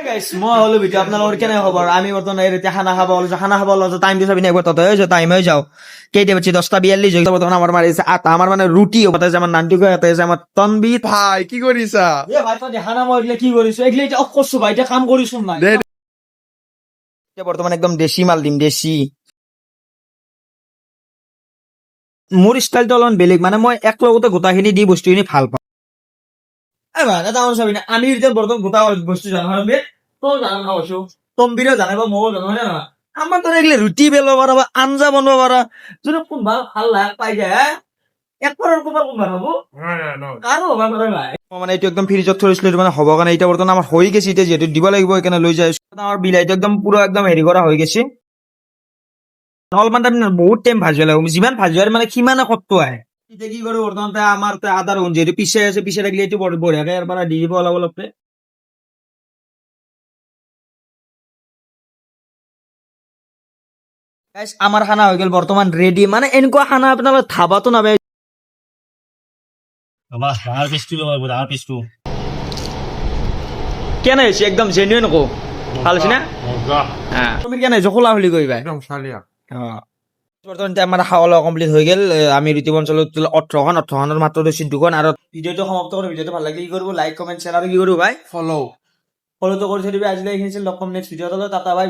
guys মই হলো video আপোনালোকৰ কেনে খবৰ আমি বৰ্তমান এতিয়া খানা খাব ওলাইছো খানা খাব ওলাইছো টাইম দিছ বিনে একবাৰ ততে হৈছে টাইম হৈ যাও কেইটা বাজে 10:42 হৈ বৰ্তমান আমাৰ মাৰিছে আটা আমাৰ মানে ৰুটি তাতে যে আমাৰ নানটি কয় তাতে যে আমাৰ তনবিত ভাই কি কৰিছা এ ভাই তই দেখা না মই এগিলা কি কৰিছো এগিলা এতিয়া অফ কৰিছো ভাই এতিয়া কাম কৰিছো নাই দে এতিয়া বৰ্তমান একদম দেশী মাল দিম দেশী মোৰ ষ্টাইলটো অলপমান বেলেগ মানে মই এক লগতে গোটাখিনি দি বস্তুখিনি ভাল পাওঁ ভাই এটা আমার চাবি না আমি এতিয়া বর্তমান গোটা বস্তু জানো হবে তো জানো না অবশ্য তম্বিরও জানে বা মও জানো না আমার তো এগুলো রুটি বেলব পারা বা আঞ্জা বনব পারা যদি কোনবা ভাল লাগ পাই যায় একবাৰৰ কোনবা কোনবা হবো কাৰো হবা নৰে ভাই মানে এইটো একদম ফ্ৰিজত থৈছিলো মানে হ'ব কাৰণে এতিয়া বৰ্তমান আমাৰ হৈ গৈছে এতিয়া যেহেতু দিব লাগিব সেইকাৰণে লৈ যাই আমাৰ বিলাহীটো একদম পুৰা একদম হেৰি কৰা হৈ গৈছে অলপমান তাৰমানে বহুত টাইম ভাজিব লাগিব যিমান ভাজিব মানে সিমানে কটটো আহে এতিয়া কি কৰো বৰ্তমান আমাৰ আদা ৰহুন যিহেতু পিছে আছে পিছে থাকিলে এইটো বঢ়িয়াকে ইয়াৰ পৰা দি দিব অলপ অলপকে গাইস আমাৰ খানা হৈ গ'ল বৰ্তমান ৰেডি মানে এনেকুৱা খানা আপোনালোকে ধাবাতো নাপায় ডাঙৰ পিচটো ল'ব ডাঙৰ পিচটো কেনে হৈছে একদম জেনুইন কো ভাল হৈছে না তুমি কেনে হৈছে খোলা খুলি কৰিবা একদম চালিয়া বৰ্তমান এতিয়া আমাৰ খাওয়া লোৱা কমপ্লিট হৈ গ'ল আমি ঋতু অঞ্চলত 18খনৰ মাত্ৰ 2খন আৰু ভিডিঅ'টো সমাপ্ত কৰি ভিডিঅ'টো ভাল লাগিলে কি কৰিব লাইক কমেন্ট শ্বেয়াৰ আৰু কি কৰিব ভাই ফলো ফলোটো কৰি থৈ দিবি আজিলৈ এইখিনি লগ পাম নেক্সট ভিডিঅ'ত টাটা বাই